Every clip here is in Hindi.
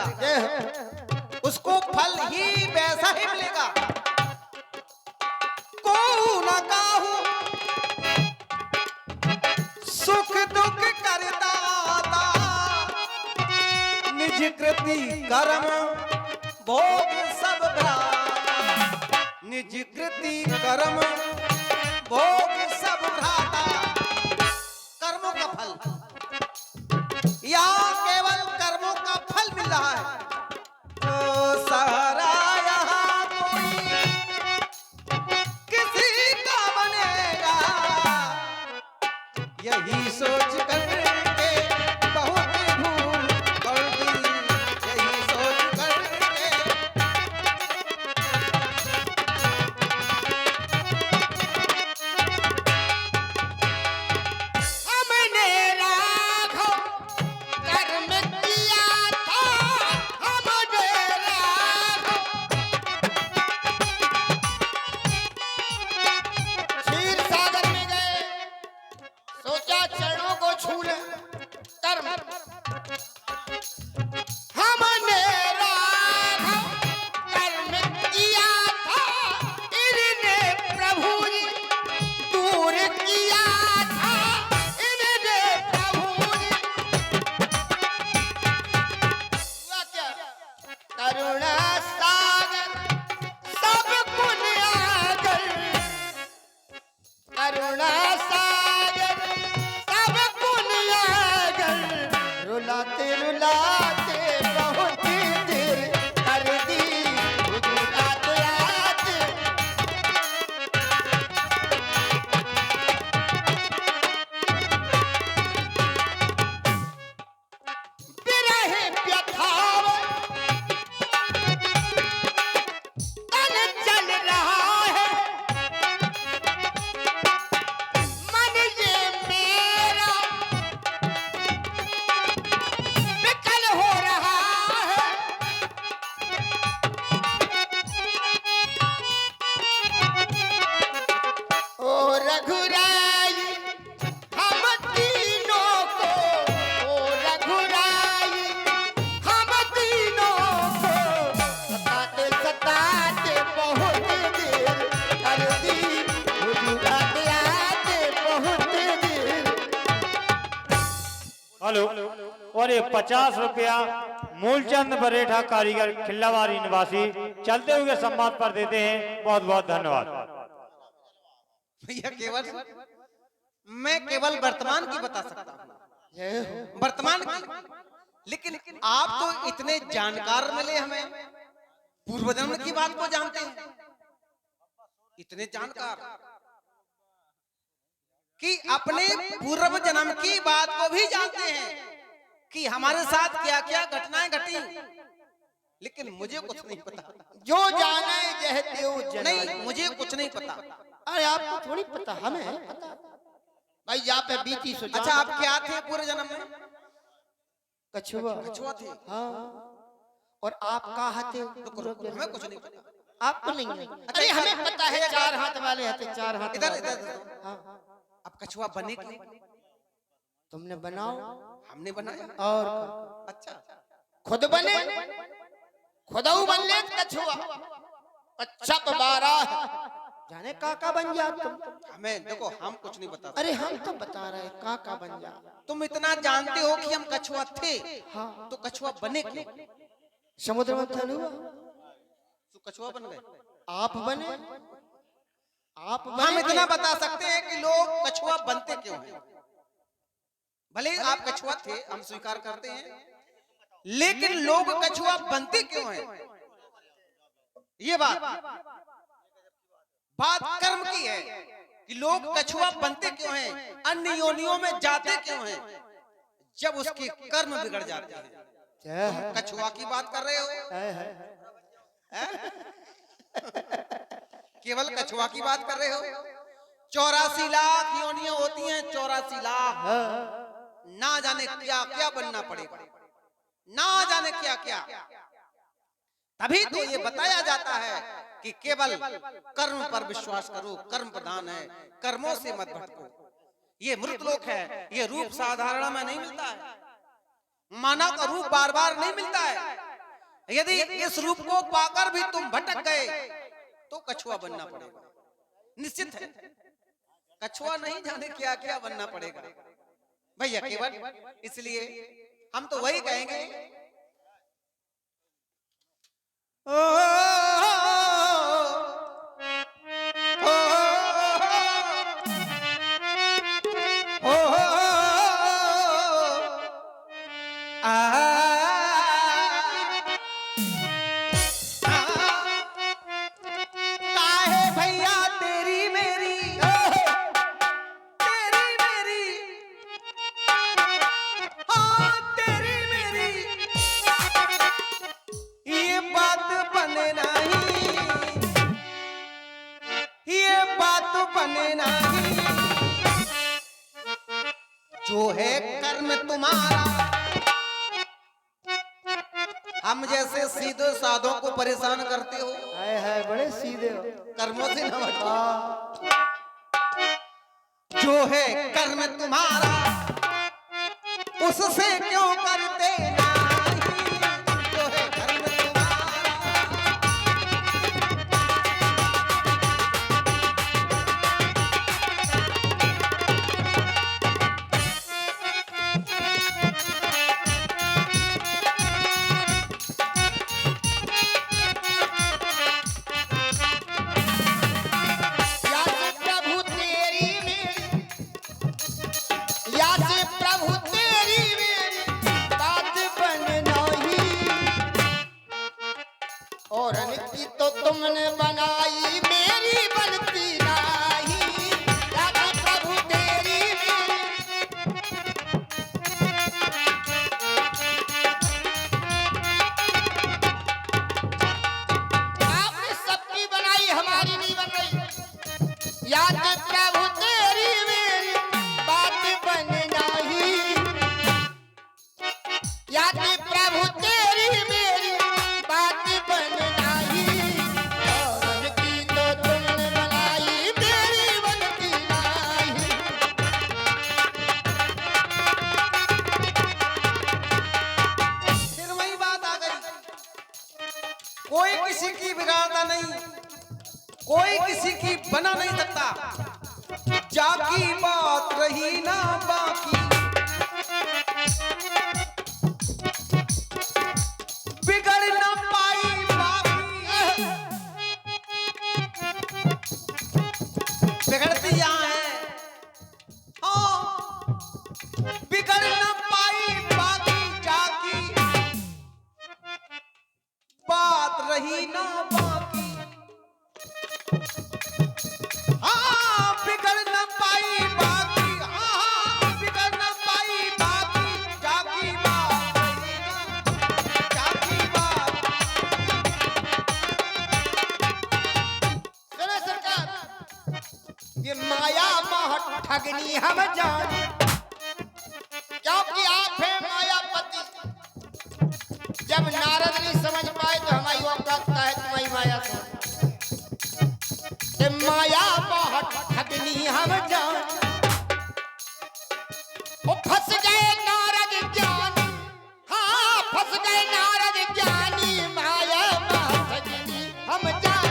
करेगा उसको फल ही वैसा ही मिलेगा। को न काहू सुख दुख करता निज कृति कर्म भोग सब भ्राता, निज कृति कर्म भोग सब भ्राता। कर्मों का फल, यहाँ केवल कर्मों का फल मिल रहा है। तो सारा यहाँ कोई किसी का बनेगा, यही सोच कर बहुत भूल कर दी, यही सोच कर हमने राघव कर्म किया था, हमने राघव क्षीर सागर में गए, सोचा चरणों को छू ले कर्म। हमने राघव कर्म किया था, इन्होंने प्रभु जी दूर किया था, इन्होंने प्रभु जी हुआ क्या? करुणा सागर सब गुण आगर, करुणा सागर सब गुण आगर, रुलाते रुलाते बहुत देर कर दी, रुलाते आते बिरह व्यथाव तन चल रहा है, मन ये मेरा विकल हो रहा है। ओ रघुराई हम तीनों को, ओ रघुराई हम तीनों को सताते सताते बहुत देर कर दी, रुलाते आते बहुत देर। हेलो। और ये 50 रुपया मूलचंद बरेठा कारीगर खिल्लावारी निवासी चलते हुए सम्मान पर देते हैं। बहुत बहुत धन्यवाद। भैया केवल मैं केवल वर्तमान की बता सकता हूँ, वर्तमान की। लेकिन आप तो इतने जानकार मिले हमें, पूर्व जन्म की बात को जानते हैं, इतने जानकार कि अपने पूर्व जन्म की बात को भी जानते हैं कि हमारे साथ क्या क्या घटनाएं घटी। लेकिन मुझे कुछ नहीं पता, जो जाने जह त्यों जना। नहीं मुझे कुछ नहीं पता। अरे आपको थोड़ी पता, हमें पता भाई। यहाँ पे बीती सो अच्छा आप क्या थे पूरे जन्म में? कछुआ। कछुआ थे। हाँ। और आप कहाँ थे? हमें कुछ नहीं पता। आपको नहीं है? अरे हमें पता है, चार हाथ वाले हैं, चार हाथ इधर वाले। इधर हाँ। अब कछुआ बने क्यों? तुमने बनाओ हमने बनाया। और अच्छा खुद बने, खुदाऊ बन ले कछुआ। अच्छा तो 12 जाने काका बन जा तुम। हमें देखो हम कुछ नहीं बता। अरे हम तो बता रहे काका बन जा। तुम इतना जानते हो कि हम कछुआ थे, हाँ। तो कछुआ बने क्यों? समुद्र मंथन हुआ तो कछुआ बन गए। आप बने, आप बने। हम इतना बता सकते हैं कि लोग कछुआ बनते क्यों हैं। भले आप कछुआ थे, हम स्वीकार करते हैं, लेकिन लोग कछुआ बनते क्यों हैं? ये बात कर्म की है कि लोग कछुआ बनते क्यों हैं, अन्य योनियों में जाते क्यों हैं, जब उसके कर्म बिगड़ जाते हैं। कछुआ की बात कर रहे हो? केवल कछुआ की बात कर रहे हो? 84 लाख योनियां होती हैं, 84 लाख। ना जाने क्या क्या बनना पड़ेगा, ना जाने क्या क्या। तभी तो ये बताया जाता है कि केवल कर्म पर विश्वास करो, कर्म प्रधान है, कर्मों से मत भटको। ये मृत लोक है, ये रूप साधारण में नहीं मिलता है, मानव का रूप बार बार नहीं मिलता है। यदि इस रूप को पाकर भी तुम भटक गए तो कछुआ बनना पड़ेगा, निश्चित है। कछुआ नहीं जाने क्या क्या बनना पड़ेगा भैया केवल। इसलिए हम तो वही कहेंगे, जो है कर्म तुम्हारा। हम जैसे सीधे साधों को परेशान करते हो, है बड़े सीधे हो, कर्मों से न हटो। जो है कर्म तुम्हारा उससे क्यों करते नहीं, जो है कर्म तुम्हारा। तो तुमने बनाई मेरी बनती नहीं, राधा प्रभु तेरी आपने सबकी बनाई, हमारी नहीं बन रही। याद प्रभु तेरी मेरी बात बन नहीं, याद प्रभु तेरी मेरी बात बन नहीं। कोई किसी की बिगाड़ता नहीं, कोई किसी की बना नहीं सकता। जाकी बात रही ना बाकी, बिगड़ ना पाई बाकी। बिगड़ती यहाँ है, हाँ, बिगड़ ना पाई बाकी। जाकी बात रही ना बाकी, हाँ बिगड़ ना पाई बाकी, हाँ बिगड़ ना पाई बाकी। जाकी बात रही ना, जाकी बात। सुनो सरकार, ये माया मोह ठगनी हम जान, क्योंकि आप हैं मायापति। जब नारद नहीं समझ पाए तो हमारी औकात का है तुम्हारी माया से। माया बहुत ठगनी हम जान, वो फंस गए नारद ज्ञानी, हाँ फंस गए नारद ज्ञानी। माया बहुत ठगनी हम जान,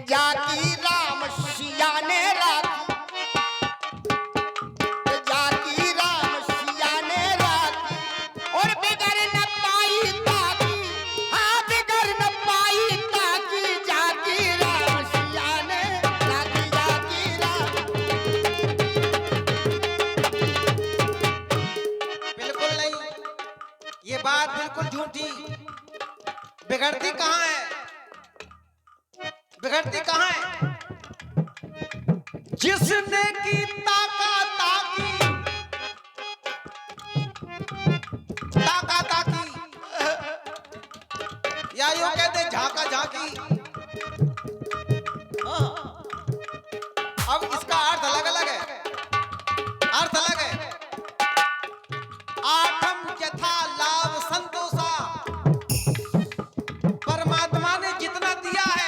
जाकी राम सिया ने राखी, जाकी राम सिया ने राखी। और बिगड़ न पाई ताकी, हाँ बिगड़ न पाई ताकी। जाकी राम सिया ने राखी, जाकी राम। बिल्कुल नहीं, ये बात बिल्कुल झूठी। बिगड़ती कहाँ है, बिगड़ती कहाँ है? जिसने की ताका ताकी, ताका ताकी, या यूं कहते झाका झाकी। हाँ, अब इसका अर्थ अलग अलग है, अर्थ अलग है। आठम यथा लाभ संतोषा, परमात्मा ने जितना दिया है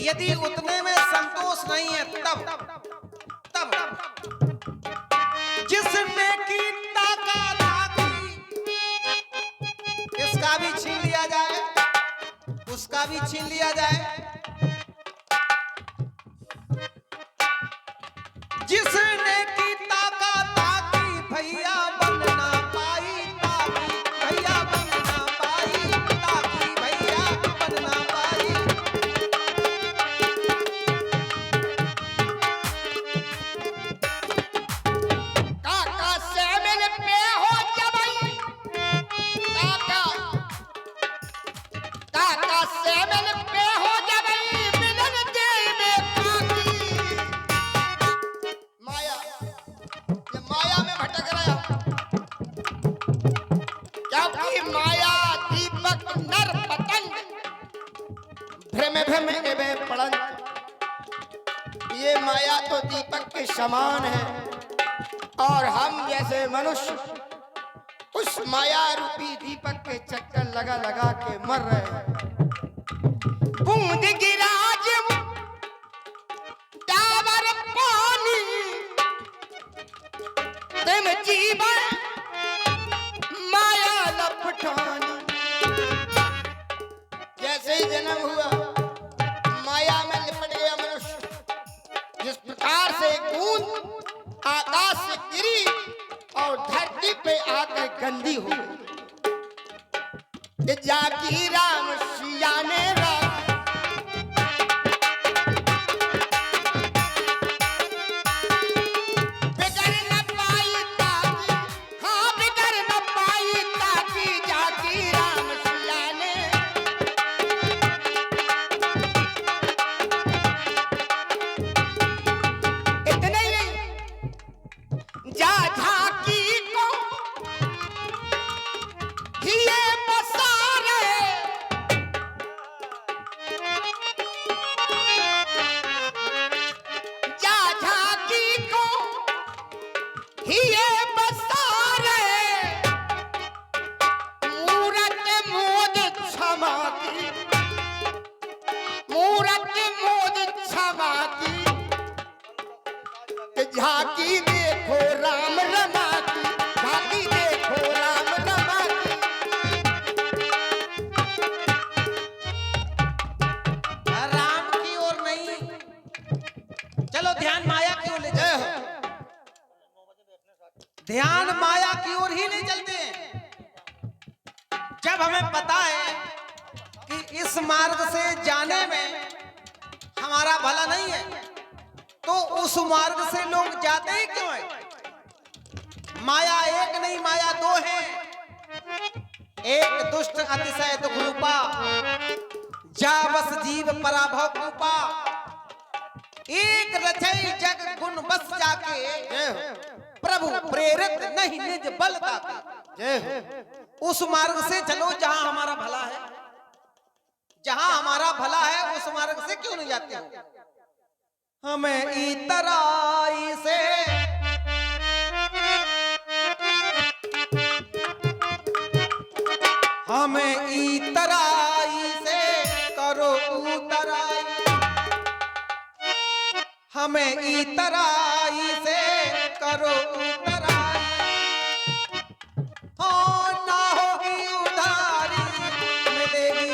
यदि उतने में संतोष नहीं है तब जिसने की ताकत इसका भी छीन लिया जाए, उसका भी छीन लिया जाए। जिसने की ताकत ताकी भैया बनना पाई, ताकी भैया बनना पाई, ताकी भैया बनना पाई। काका से मिल पे हो जबई, काका से मिल पे हो जबई, मिलन दे में काकी। माया, ये माया में भटक रहा, क्योंकि माया दीपक नर पतंग, भ्रम भ्रम एवे पड़ंत। ये माया तो दीपक के समान है और हम जैसे मनुष्य उस माया रूपी दीपक के चक्कर लगा लगा के मर रहे हैं। बूंद गिरा जब डाबर पानी, तुम जीवन माया लपटानी। जैसे ही जन्म हुआ माया में लिपट गया मनुष्य। जिस प्रकार से बूंद आकाश से गिरी और धरती पे आकर गंदी हो गई, जाकी राम सिया ने राखी। बिगड़ न पाई ताकी, हाँ बिगड़ न पाई ताकी, जाकी राम सिया ने। इतने ही नहीं, जा झाकी को हिये बसारे, जा झाकी को हिये बसारे, मूरत मोद क्षमा की, मूरत मोद क्षमा की। झाकी देखो राम रमा की, झाकी देखो राम रमा की। राम की ओर नहीं, चलो ध्यान माया की ओर ले जाओ। ध्यान माया की ओर ही नहीं चलते हैं। जब हमें पता है कि इस मार्ग से जाने में हमारा भला नहीं है, तो उस मार्ग से लोग जाते ही क्यों है? माया एक नहीं, माया दो है। एक दुष्ट अतिशय दुख रूपा, जा बस जीव पराभव कूपा। एक रचई जग गुण बस जाके, प्रभु प्रेरित नहीं निज बल ताके। उस मार्ग से चलो जहां हमारा भला है, जहां हमारा भला है उस मार्ग से क्यों नहीं जाते हो? हमें इतराई से हमें इतराई से करो उतराई, हमें इतराई से करो उतराई। हो ना होगी उधारी, मिलेगी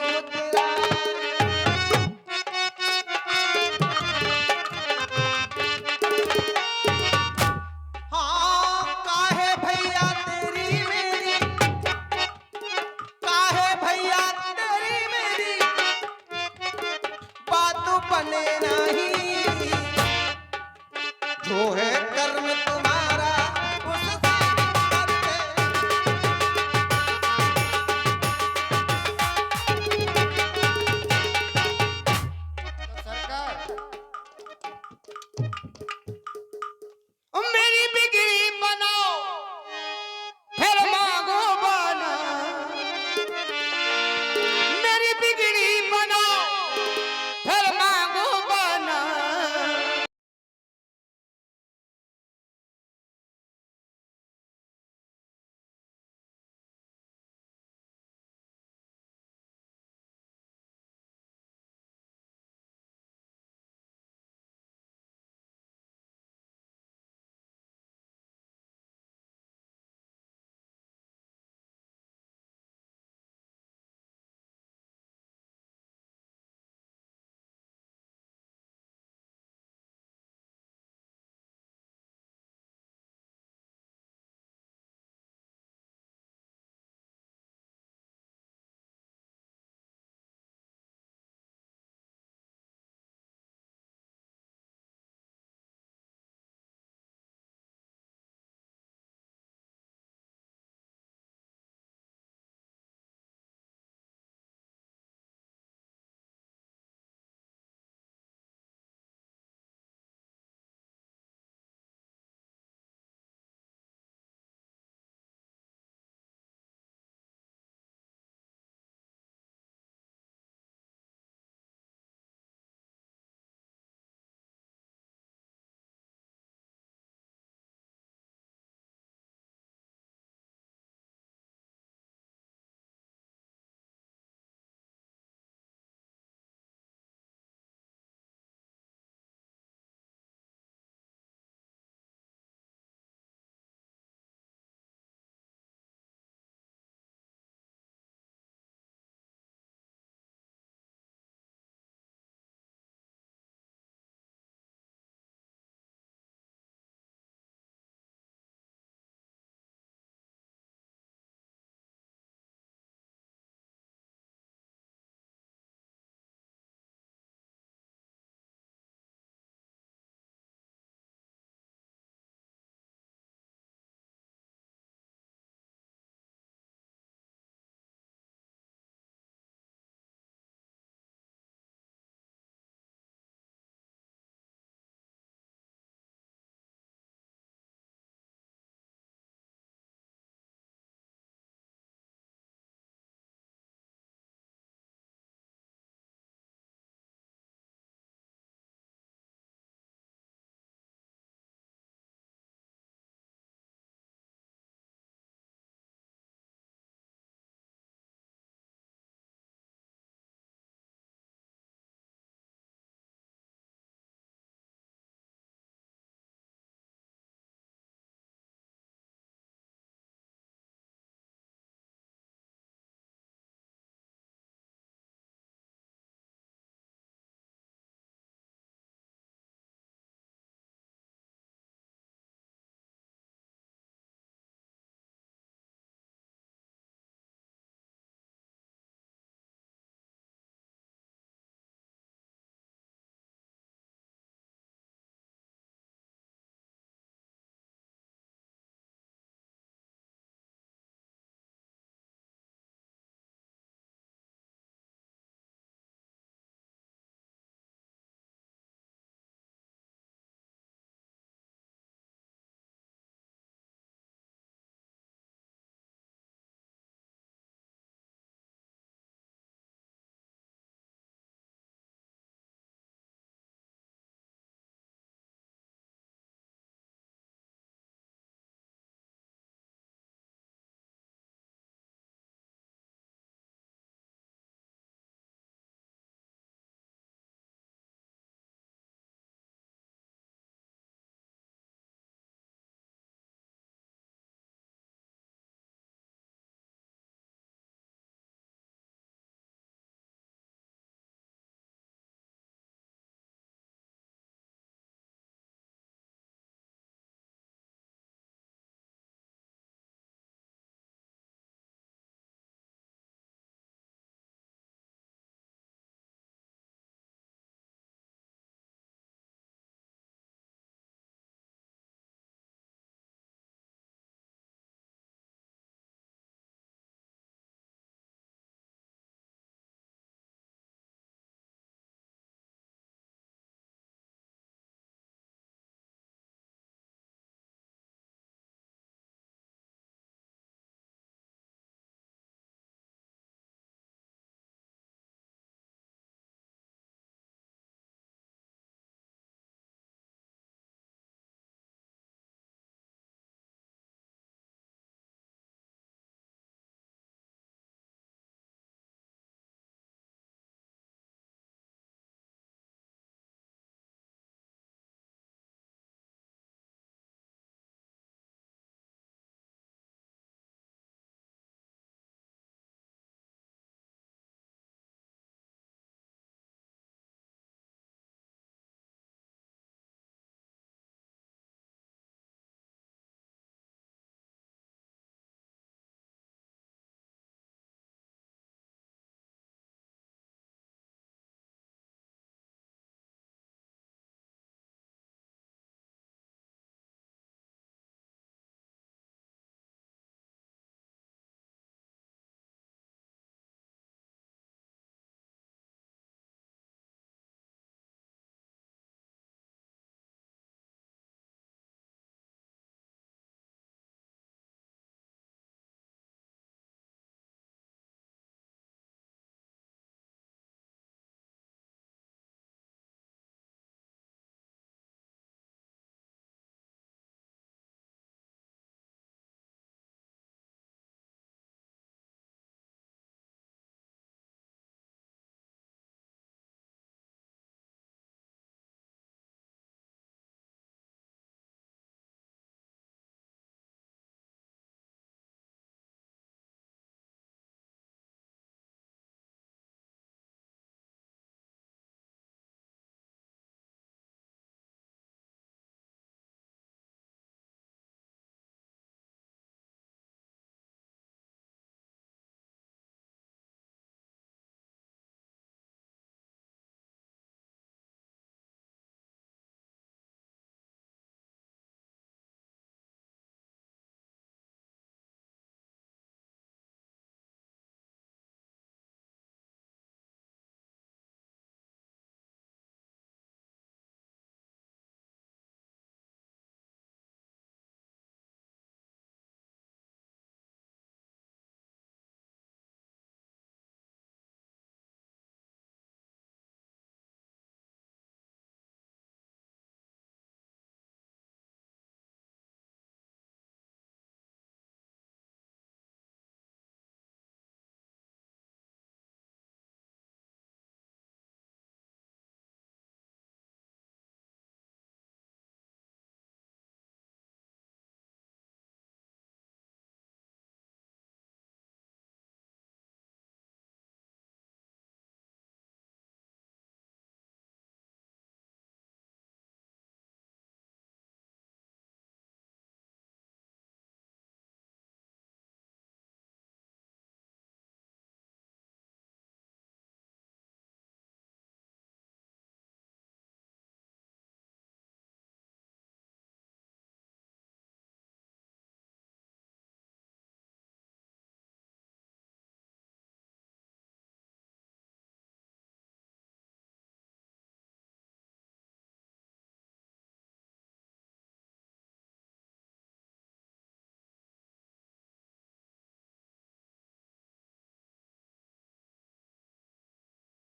उतराई। हाँ काहे भैया तेरी मेरी, काहे भैया तेरी मेरी बात बने नहीं